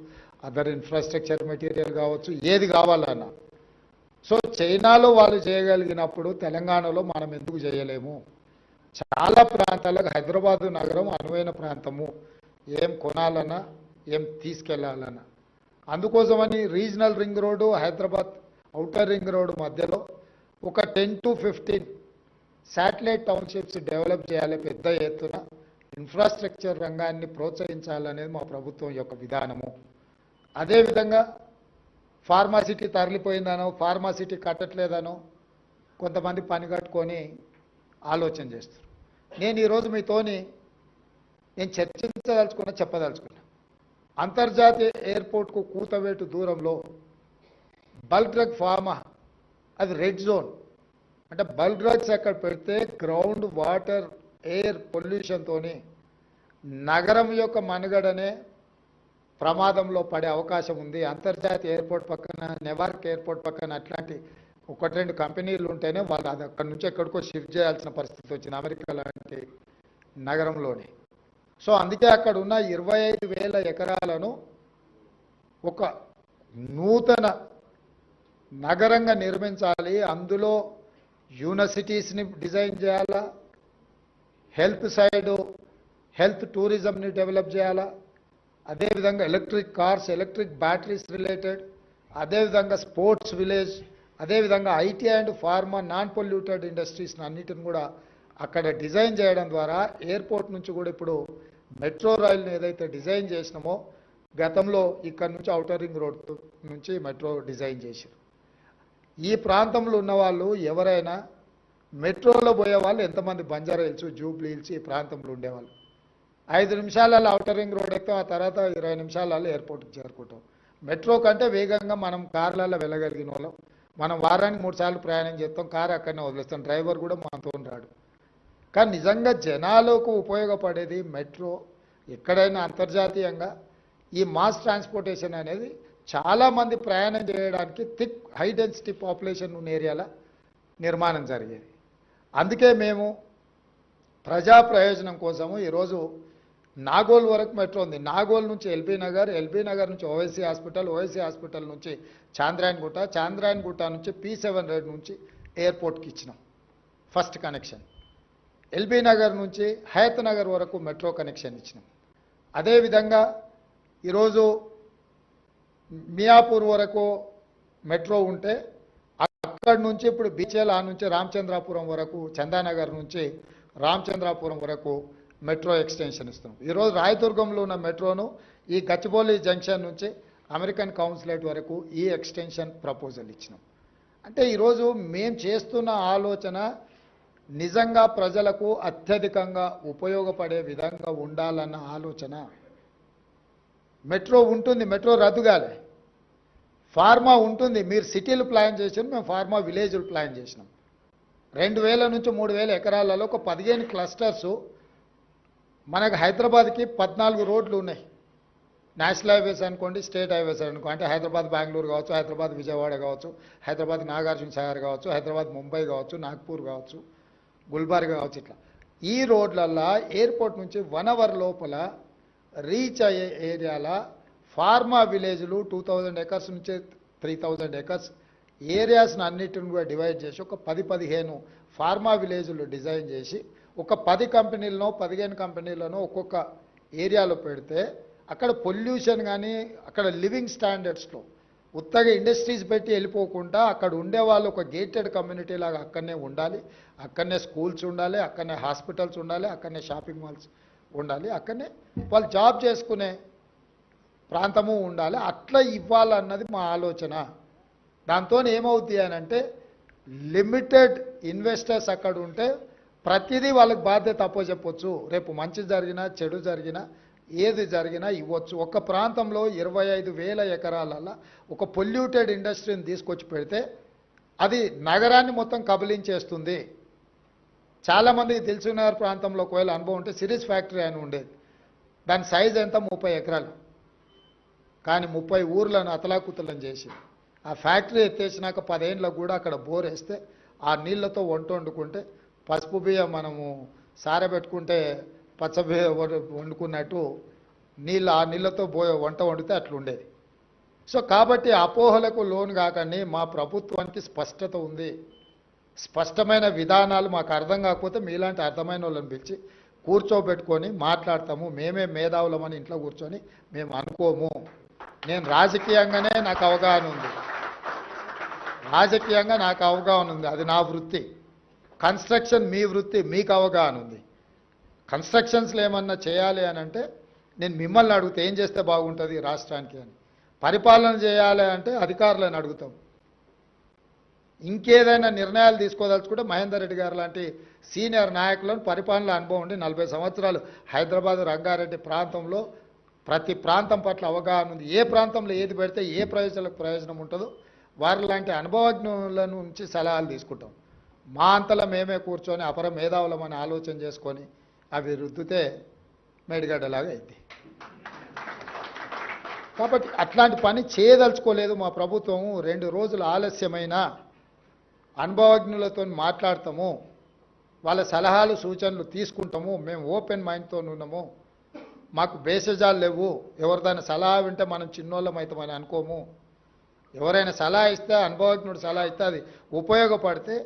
అదర్ ఇన్ఫ్రాస్ట్రక్చర్ మెటీరియల్ కావచ్చు, ఏది కావాలన్నా. సో చైనాలో వాళ్ళు చేయగలిగినప్పుడు తెలంగాణలో మనం ఎందుకు చేయలేము? చాలా ప్రాంతాలకు హైదరాబాదు నగరం అనువైన ప్రాంతము, ఏం కొనాలన్నా ఏం తీసుకెళ్లాలన్నా. అందుకోసమని regional ring road Hyderabad outer ring road మధ్యలో ఒక 10 to 15 శాటిలైట్ టౌన్షిప్స్ డెవలప్ చేయాలి. పెద్ద ఎత్తున ఇన్ఫ్రాస్ట్రక్చర్ రంగాన్ని ప్రోత్సహించాలనేది మా ప్రభుత్వం యొక్క విధానము. అదేవిధంగా ఫార్మాసిటీ తరలిపోయిందనో, ఫార్మాసిటీ కట్టట్లేదనో కొంతమంది పని కట్టుకొని ఆలోచన చేస్తారు. నేను ఈరోజు మీతోని చెప్పదలుచుకున్నా అంతర్జాతీయ ఎయిర్పోర్ట్కు కూతవేటు దూరంలో బల్క్ డ్రగ్ ఫార్మా, అది రెడ్ జోన్. అంటే బల్క్ డ్రగ్స్ అక్కడ పెడితే గ్రౌండ్ వాటర్ ఎయిర్ పొల్యూషన్తో నగరం యొక్క మనుగడనే ప్రమాదంలో పడే అవకాశం ఉంది. అంతర్జాతీయ ఎయిర్పోర్ట్ పక్కన, నెవార్క్ ఎయిర్పోర్ట్ పక్కన అట్లాంటి 1-2 కంపెనీలు ఉంటేనే వాళ్ళు అది అక్కడి నుంచి ఎక్కడికో షిఫ్ట్ చేయాల్సిన పరిస్థితి వచ్చింది అమెరికా లాంటి నగరంలోనే. సో అందుకే అక్కడ ఉన్న 25,000 ఎకరాలను ఒక నూతన నగరంగా నిర్మించాలి. అందులో యూనివర్సిటీస్ని డిజైన్ చేయాలా, హెల్త్ సైడు హెల్త్ టూరిజంని డెవలప్ చేయాలా, అదేవిధంగా electric cars, electric batteries related, అదేవిధంగా స్పోర్ట్స్ విలేజ్, అదేవిధంగా IT and pharma non polluted ఇండస్ట్రీస్ని అన్నిటిని కూడా అక్కడ డిజైన్ చేయడం ద్వారా ఎయిర్పోర్ట్ నుంచి కూడా ఇప్పుడు మెట్రో రైల్ని ఏదైతే డిజైన్ చేసినామో గతంలో ఇక్కడ నుంచి ఔటర్ రింగ్ రోడ్ నుంచి మెట్రో డిజైన్ చేశారు. ఈ ప్రాంతంలో ఉన్న వాళ్ళు ఎవరైనా మెట్రోలో పోయే వాళ్ళు ఎంతమంది బంజారా హిల్స్, జూబ్లీ హిల్స్ ఈ ప్రాంతంలో ఉండేవాళ్ళు 5 నిమిషాలలో ఔటర్ రింగ్ రోడ్ ఎక్కువ, ఆ తర్వాత 20 నిమిషాలలో ఎయిర్పోర్ట్కి చేరుకుంటాం. మెట్రో కంటే వేగంగా మనం కార్లలో వెళ్ళగలిగిన వాళ్ళం. మనం వారానికి 3 సార్లు ప్రయాణం చేస్తాం, కారు అక్కడనే వదిలేస్తాం, డ్రైవర్ కూడా మనతో రాడు. కానీ నిజంగా జనాలకు ఉపయోగపడేది మెట్రో. ఎక్కడైనా అంతర్జాతీయంగా ఈ మాస్ ట్రాన్స్పోర్టేషన్ అనేది చాలామంది ప్రయాణం చేయడానికి థిక్ హై డెన్సిటీ పాపులేషన్ ఉన్న ఏరియాల నిర్మాణం జరిగేది. అందుకే మేము ప్రజా ప్రయోజనం కోసము ఈరోజు నాగోల్ వరకు మెట్రో ఉంది. నాగోల్ నుంచి ఎల్బీ నగర్, ఎల్బీ నగర్ నుంచి ఓవైసీ హాస్పిటల్, ఓవైసీ హాస్పిటల్ నుంచి చాంద్రాయణగుట్ట, చాంద్రాయణగుట్ట నుంచి P7 రోడ్ నుంచి ఎయిర్పోర్ట్కి ఇచ్చినాం ఫస్ట్ కనెక్షన్. ఎల్బీ నగర్ నుంచి హయత్ నగర్ వరకు మెట్రో కనెక్షన్ ఇచ్చినాం. అదేవిధంగా ఈరోజు మియాపూర్ వరకు మెట్రో ఉంటే అక్కడి నుంచి ఇప్పుడు బీచేల నుంచి రామచంద్రాపురం వరకు, చందానగర్ నుంచి రామచంద్రాపురం వరకు మెట్రో ఎక్స్టెన్షన్ ఇస్తున్నాం. ఈరోజు రాయదుర్గంలో ఉన్న మెట్రోను ఈ గచ్చిబౌలి జంక్షన్ నుంచి అమెరికన్ కౌన్సిలేట్ వరకు ఈ ఎక్స్టెన్షన్ ప్రపోజల్ ఇచ్చినాం. అంటే ఈరోజు మేము చేస్తున్న ఆలోచన నిజంగా ప్రజలకు అత్యధికంగా ఉపయోగపడే విధంగా ఉండాలన్న ఆలోచన. మెట్రో ఉంటుంది, మెట్రో రద్దు కాలే. ఫార్మా ఉంటుంది, మీరు సిటీలు ప్లాన్ చేసారు, మేము ఫార్మా విలేజ్లు ప్లాన్ చేసినాం. 2,000 నుంచి 3,000 ఎకరాలలో ఒక 15 క్లస్టర్సు. మనకు హైదరాబాద్కి 14 రోడ్లు ఉన్నాయి. నేషనల్ హైవేస్ అనుకోండి, స్టేట్ హైవేస్ అనుకోండి. అంటే హైదరాబాద్ బెంగళూరు కావచ్చు, హైదరాబాద్ విజయవాడ కావచ్చు, హైదరాబాద్ నాగార్జున సాగర్ కావచ్చు, హైదరాబాద్ ముంబై కావచ్చు, నాగ్పూర్ కావచ్చు, గుల్బర్గా కావచ్చు. ఇట్లా ఈ రోడ్లల్లో ఎయిర్పోర్ట్ నుంచి 1 అవర్ లోపల రీచ్ అయ్యే ఏరియాల ఫార్మా విలేజ్లు 2,000 ఎకర్స్ నుంచి 3,000 ఎకర్స్ ఏరియాస్ని అన్నిటిని కూడా డివైడ్ చేసి ఒక 10-15 ఫార్మా విలేజ్లు డిజైన్ చేసి ఒక 10 కంపెనీలను 15 కంపెనీలను ఒక్కొక్క ఏరియాలో పెడితే అక్కడ పొల్యూషన్ కానీ అక్కడ లివింగ్ స్టాండర్డ్స్లో ఉత్తగా ఇండస్ట్రీస్ పెట్టి వెళ్ళిపోకుండా అక్కడ ఉండే వాళ్ళు ఒక గేటెడ్ కమ్యూనిటీ లాగా అక్కడనే ఉండాలి, అక్కడనే స్కూల్స్ ఉండాలి, అక్కడనే హాస్పిటల్స్ ఉండాలి, అక్కడనే షాపింగ్ మాల్స్ ఉండాలి, అక్కడనే వాళ్ళు జాబ్ చేసుకునే ప్రాంతము ఉండాలి. అట్లా ఇవ్వాలన్నది మా ఆలోచన. దాంతో ఏమవుతుంది అని అంటే లిమిటెడ్ ఇన్వెస్టర్స్ అక్కడ ఉంటే ప్రతిదీ వాళ్ళకి బాధ్యత అప్పచెప్పొచ్చు. రేపు మంచి జరిగినా చెడు జరిగినా ఏది జరిగినా ఇవ్వచ్చు. ఒక ప్రాంతంలో 25,000 ఎకరాలలో ఒక పొల్యూటెడ్ ఇండస్ట్రీని తీసుకొచ్చి పెడితే అది నగరాన్ని మొత్తం కబలించేస్తుంది. చాలామందికి తెలిసినగర్ ప్రాంతంలో ఒకవేళ అనుభవం ఉంటే సిరీస్ ఫ్యాక్టరీ అని ఉండేది. దాని సైజ్ ఎంత 30 ఎకరాలు, కానీ 30 ఊర్లను అతలాకుతలం చేసి ఆ ఫ్యాక్టరీ ఎత్తేసినాక 10 ఏళ్ళకు కూడా అక్కడ బోర్ వేస్తే ఆ నీళ్లతో వంట వండుకుంటే పసుపు బియ్యం మనము సారబెట్టుకుంటే పచ్చ బియ్యం వండుకున్నట్టు ఆ నీళ్ళతో వంట వండితే అట్లుండేది. సో కాబట్టి అపోహలకు లోను కాకండి. మా ప్రభుత్వానికి స్పష్టత ఉంది, స్పష్టమైన విధానాలు. మాకు అర్థం కాకపోతే మీలాంటి అర్థమైన వాళ్ళని పిలిచి కూర్చోబెట్టుకొని మాట్లాడతాము. మేమే మేధావులమని ఇంట్లో కూర్చొని మేము అనుకోము. నేను రాజకీయంగానే నాకు అవగాహన ఉంది, రాజకీయంగా నాకు అవగాహన ఉంది, అది నా వృత్తి. కన్స్ట్రక్షన్ మీ వృత్తి, మీకు అవగాహన ఉంది. కన్స్ట్రక్షన్స్లో ఏమన్నా చేయాలి అని అంటే నేను మిమ్మల్ని అడుగుతా, ఏం చేస్తే బాగుంటుంది రాష్ట్రానికి అని. పరిపాలన చేయాలి అంటే అధికారులను అడుగుతాం. ఇంకేదైనా నిర్ణయాలు తీసుకోదలుచుకుంటే మహేందర్ రెడ్డి గారు లాంటి సీనియర్ నాయకులను పరిపాలన అనుభవం ఉండి 40 సంవత్సరాలు హైదరాబాద్ రంగారెడ్డి ప్రాంతంలో ప్రతి ప్రాంతం పట్ల అవగాహన ఉంది. ఏ ప్రాంతంలో ఏది పెడితే ఏ ప్రజలకు ప్రయోజనం ఉంటుందో వారి లాంటి అనుభవజ్ఞుల నుంచి సలహాలు తీసుకుంటాం. మా అంతలో మేమే కూర్చొని అపర మేధావులమని ఆలోచన చేసుకొని అవి రుద్దితే మేడిగడ్డలాగా అయింది. కాబట్టి అట్లాంటి పని చేయదలుచుకోలేదు మా ప్రభుత్వం. 2 రోజులు ఆలస్యమైన అనుభవజ్ఞులతో మాట్లాడతాము, వాళ్ళ సలహాలు సూచనలు తీసుకుంటాము. మేము ఓపెన్ మైండ్తో ఉన్నాము, మాకు బేసజాలు లేవు. ఎవరిదైనా సలహా వింటే మనం చిన్నోళ్ళం అవుతామని అనుకోము. ఎవరైనా సలహా ఇస్తే, అనుభవజ్ఞుడు సలహా ఇస్తే అది ఉపయోగపడితే,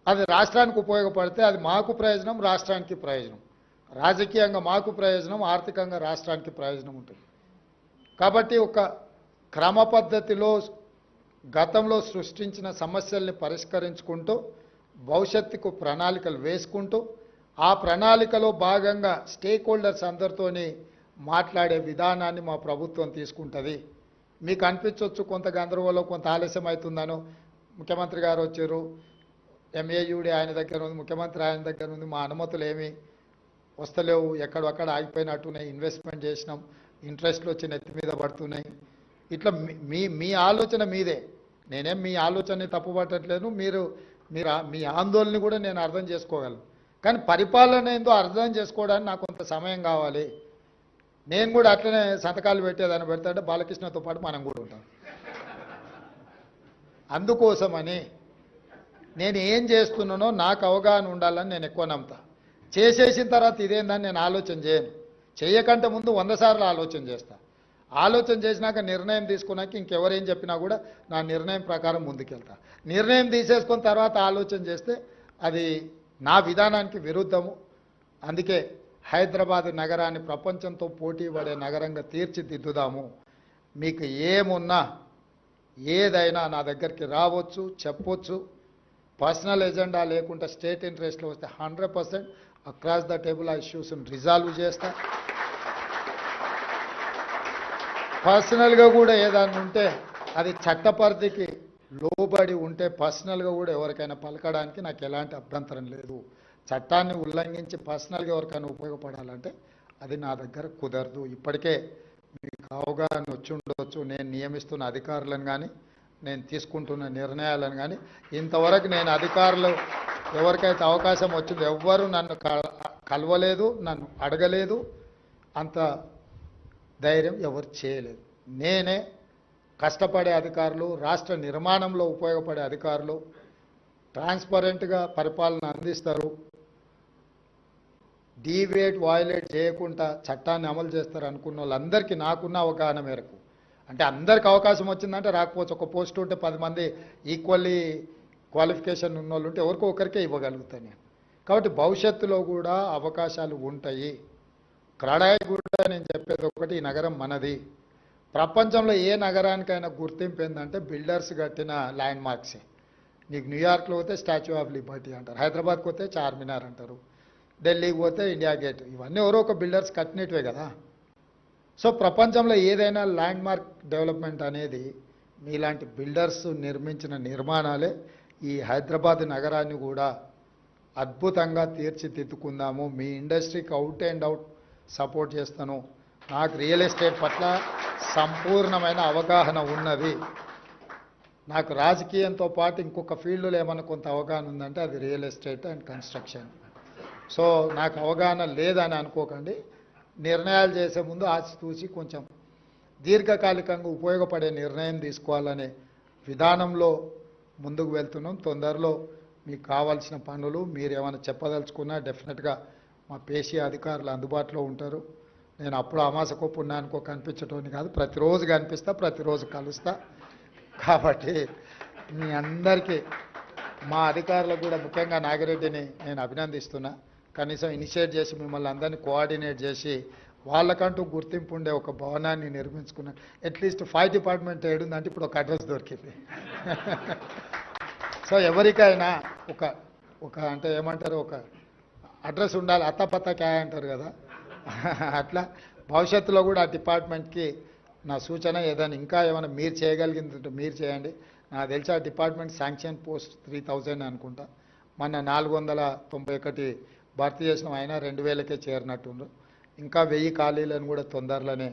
అది రాష్ట్రానికి ఉపయోగపడితే అది మాకు ప్రయోజనం, రాష్ట్రానికి ప్రయోజనం. రాజకీయంగా మాకు ప్రయోజనం, ఆర్థికంగా రాష్ట్రానికి ప్రయోజనం ఉంటుంది. కాబట్టి ఒక క్రమ పద్ధతిలో గతంలో సృష్టించిన సమస్యల్ని పరిష్కరించుకుంటూ భవిష్యత్తుకు ప్రణాళికలు వేసుకుంటూ ఆ ప్రణాళికలో భాగంగా స్టేక్ హోల్డర్స్ అందరితోని మాట్లాడే విధానాన్ని మా ప్రభుత్వం తీసుకుంటుంది. మీకు అనిపించవచ్చు కొంత గందరగోళం, కొంత ఆలస్యం అవుతుందనో. ముఖ్యమంత్రి గారు వచ్చారు, ఎంఏయుడి ఆయన దగ్గర ఉంది, ముఖ్యమంత్రి ఆయన దగ్గర ఉంది, మా అనుమతులు ఏమి వస్తలేవు, ఎక్కడొక్కడ ఆగిపోయినట్టున్నాయి, ఇన్వెస్ట్మెంట్ చేసినాం, ఇంట్రెస్ట్లు వచ్చి నెత్తి మీద పడుతున్నాయి. ఇట్లా మీ ఆలోచన మీదే, నేనేం మీ ఆలోచనని తప్పుపట్టట్లేదు. మీరు మీ ఆందోళన కూడా నేను అర్థం చేసుకోగలను. కానీ పరిపాలన ఏందో అర్థం చేసుకోవడానికి నాకు కొంత సమయం కావాలి. నేను కూడా అట్లనే సంతకాలు పెట్టేదాన్ని పెడతాంటే బాలకృష్ణతో పాటు మనం కూడా ఉంటాం. అందుకోసమని నేను ఏం చేస్తున్నానో నాకు అవగాహన ఉండాలని నేను ఎక్కువ నమ్ముతా. చేసేసిన తర్వాత ఇదేందని నేను ఆలోచన చేయను. చేయకంటే ముందు 100 సార్లు ఆలోచన చేస్తా. ఆలోచన చేసినాక నిర్ణయం తీసుకున్నాక ఇంకెవరేం చెప్పినా కూడా నా నిర్ణయం ప్రకారం ముందుకెళ్తా. నిర్ణయం తీసేసుకున్న తర్వాత ఆలోచన చేస్తే అది నా విధానానికి విరుద్ధము. అందుకే హైదరాబాద్ నగరాన్ని ప్రపంచంతో పోటీ పడే నగరంగా తీర్చిదిద్దుదాము. మీకు ఏమున్నా ఏదైనా నా దగ్గరికి రావచ్చు, చెప్పొచ్చు. పర్సనల్ ఎజెండా లేకుండా స్టేట్ ఇంట్రెస్ట్లో వస్తే 100% అక్రాస్ ద టేబుల్ ఆ ఇష్యూస్ని రిజాల్వ్ చేస్తా. పర్సనల్గా కూడా ఏదైనా ఉంటే అది చట్టపరిధికి లోబడి ఉంటే పర్సనల్గా కూడా ఎవరికైనా పలకడానికి నాకు ఎలాంటి అభ్యంతరం లేదు. చట్టాన్ని ఉల్లంఘించి పర్సనల్గా ఎవరికైనా ఉపయోగపడాలంటే అది నా దగ్గర కుదరదు. ఇప్పటికే మీకు అవగాహన వచ్చి ఉండవచ్చు. నేను నియమిస్తున్న అధికారులను కానీ, నేను తీసుకుంటున్న నిర్ణయాలను కానీ, ఇంతవరకు నేను అధికారులు ఎవరికైతే అవకాశం వచ్చిందో ఎవ్వరూ నన్ను కలవలేదు, నన్ను అడగలేదు, అంత ధైర్యం ఎవరు చేయలేదు. నేనే కష్టపడే అధికారులు, రాష్ట్ర నిర్మాణంలో ఉపయోగపడే అధికారులు, ట్రాన్స్పరెంట్గా పరిపాలన అందిస్తారు, డీవేట్ వాయిలేట్ చేయకుండా చట్టాన్ని అమలు చేస్తారు అనుకున్న వాళ్ళందరికీ నాకున్న అవగాహన మేరకు, అంటే అందరికి అవకాశం వచ్చిందంటే రాకపోవచ్చు. ఒక పోస్ట్ ఉంటే 10 మంది ఈక్వల్లీ క్వాలిఫికేషన్ ఉన్న వాళ్ళు ఉంటే ఎవరికో ఒకరికే ఇవ్వగలుగుతాను నేను. కాబట్టి భవిష్యత్తులో కూడా అవకాశాలు ఉంటాయి. క్రడాయి కూడా నేను చెప్పేది ఒకటి, ఈ నగరం మనది. ప్రపంచంలో ఏ నగరానికైనా గుర్తింపు ఏంటంటే బిల్డర్స్ కట్టిన ల్యాండ్ మార్క్సే. నీకు న్యూయార్క్లో పోతే స్టాచ్యూ ఆఫ్ లిబర్టీ అంటారు, హైదరాబాద్కి పోతే చార్మినార్ అంటారు, ఢిల్లీకి పోతే ఇండియా గేట్. ఇవన్నీ ఎవరో ఒక బిల్డర్స్ కట్టినట్టువే కదా. సో ప్రపంచంలో ఏదైనా ల్యాండ్ మార్క్ డెవలప్మెంట్ అనేది మీలాంటి బిల్డర్స్ నిర్మించిన నిర్మాణాలే. ఈ హైదరాబాద్ నగరాన్ని కూడా అద్భుతంగా తీర్చిదిద్దుకుందాము. మీ ఇండస్ట్రీకి అవుట్ అండ్ అవుట్ సపోర్ట్ చేస్తాను. నాకు రియల్ ఎస్టేట్ పట్ల సంపూర్ణమైన అవగాహన ఉన్నది. నాకు రాజకీయంతో పాటు ఇంకొక ఫీల్డ్లో ఏమైనా కొంత అవగాహన ఉందంటే అది real estate and construction. So నాకు అవగాహన లేదని అనుకోకండి. నిర్ణయాలు చేసే ముందు ఆచితూచి కొంచెం దీర్ఘకాలికంగా ఉపయోగపడే నిర్ణయం తీసుకోవాలనే విధానంలో ముందుకు వెళ్తున్నాం. తొందరలో మీకు కావాల్సిన పనులు మీరు ఏమైనా చెప్పదలుచుకున్నా డెఫినెట్గా మా పేషీ అధికారులు అందుబాటులో ఉంటారు. నేను అప్పుడు అమాసకో పుణ్యానికో కనిపించటోని కాదు, ప్రతిరోజు కనిపిస్తా, ప్రతిరోజు కలుస్తా. కాబట్టి మీ అందరికీ మా అధికారులకు కూడా ముఖ్యంగా నాగిరెడ్డిని నేను అభినందిస్తున్నా. కనీసం ఇనిషియేట్ చేసి మిమ్మల్ని అందరినీ కోఆర్డినేట్ చేసి వాళ్ళకంటూ గుర్తింపు ఉండే ఒక భవనాన్ని నిర్మించుకున్నా. అట్లీస్ట్ ఫైర్ డిపార్ట్మెంట్ ఏడుందంటే ఇప్పుడు ఒక అడ్రస్ దొరికింది. సో ఎవరికైనా ఒక అంటే ఏమంటారు, ఒక అడ్రస్ ఉండాలి. అత్తపత్త క్యా అంటారు కదా, అట్లా భవిష్యత్తులో కూడా ఆ డిపార్ట్మెంట్కి నా సూచన ఏదైనా ఇంకా ఏమైనా మీరు చేయగలిగిందంటే మీరు చేయండి. నాకు తెలిసి ఆ డిపార్ట్మెంట్ శాంక్షన్ పోస్ట్ 3000 అనుకుంటా. మొన్న 491 భర్తీ చేసిన అయినా 2000కే చేరినట్టుండ్రు. ఇంకా 1000 ఖాళీలను కూడా తొందరలోనే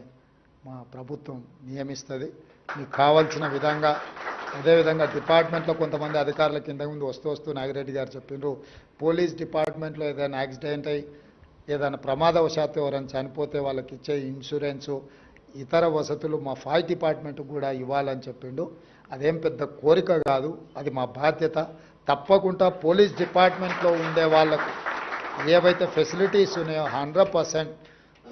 మా ప్రభుత్వం నియమిస్తుంది. మీకు కావాల్సిన విధంగా. అదేవిధంగా డిపార్ట్మెంట్లో కొంతమంది అధికారుల కింద ముందు వస్తూ నాగిరెడ్డి గారు చెప్పిండ్రు, పోలీస్ డిపార్ట్మెంట్లో ఏదైనా యాక్సిడెంట్ అయ్యి ఏదైనా ప్రమాదవశాత్తు ఎవరైనా చనిపోతే వాళ్ళకి ఇచ్చే ఇన్సూరెన్సు ఇతర వసతులు మా ఫైర్ డిపార్ట్మెంట్ కూడా ఇవ్వాలని చెప్పిండు. అదేం పెద్ద కోరిక కాదు, అది మా బాధ్యత. తప్పకుండా పోలీస్ డిపార్ట్మెంట్లో ఉండే వాళ్ళకు ఏవైతే ఫెసిలిటీస్ ఉన్నాయో 100%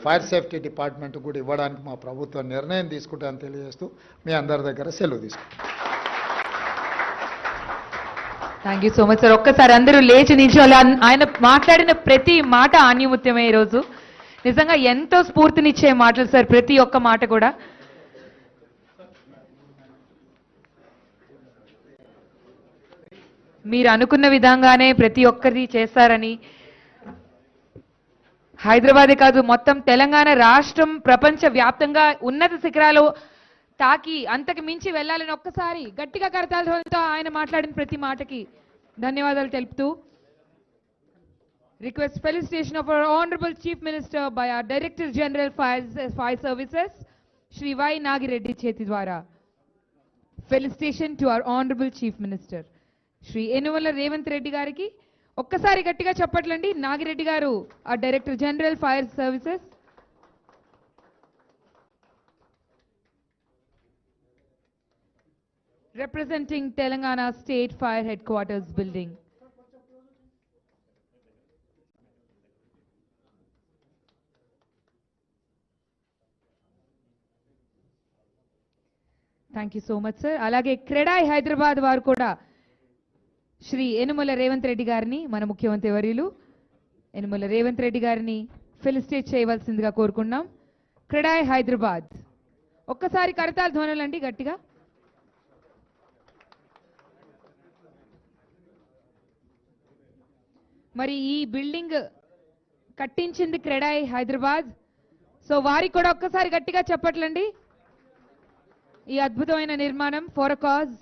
ఫైర్ సేఫ్టీ డిపార్ట్మెంట్ కూడా ఇవ్వడానికి మా ప్రభుత్వం నిర్ణయం తీసుకుంటామని తెలియజేస్తూ మీ అందరి దగ్గర సెలవు తీసుకుంటాం. Thank you so much sir. ఒక్కసారి అందరూ లేచి నిల్చోవాలి. ఆయన మాట్లాడిన ప్రతి మాట ఆణిముత్యమే ఈరోజు. నిజంగా ఎంతో స్ఫూర్తినిచ్చే మాటలు సార్, ప్రతి ఒక్క మాట కూడా. మీరు అనుకున్న విధంగానే ప్రతి ఒక్కరి చేస్తారని, హైదరాబాదే కాదు మొత్తం తెలంగాణ రాష్ట్రం ప్రపంచ వ్యాప్తంగా ఉన్నత శిఖరాలు తాకి అంతకు మించి వెళ్ళాలని ఒక్కసారి గట్టిగా కరతాళతో ఆయన మాట్లాడిన ప్రతి మాటకి ధన్యవాదాలు తెలుపుతూ request felicitation of our honourable chief minister by our director general fire services Shri Y Nagireddy చేతి ద్వారా felicitation to our honourable chief minister Shri Yanumala Revanth Reddy గారికి ఒక్కసారి గట్టిగా చెప్పట్లండి. నాగిరెడ్డి గారు ఆ director general fire services. Representing Telangana State Fire Headquarters building. Thank you so much, sir. అలాగే క్రెడాయ్ హైదరాబాద్ వారు కూడా శ్రీ యనుమల రేవంత్ రెడ్డి గారిని, మన ముఖ్యమంత్రి వర్యులు యనుమల రేవంత్ రెడ్డి గారిని ఫెలిసిటేట్ చేయవలసిందిగా కోరుకున్నాం. క్రెడాయ్ హైదరాబాద్ ఒక్కసారి కరతాళ ధ్వనులండి గట్టిగా. మరి ఈ బిల్డింగ్ కట్టించింది క్రెడాయ్ హైదరాబాద్. సో వారికి కూడా ఒక్కసారి గట్టిగా చెప్పట్లండి. ఈ అద్భుతమైన నిర్మాణం ఫర్ అ కాజ్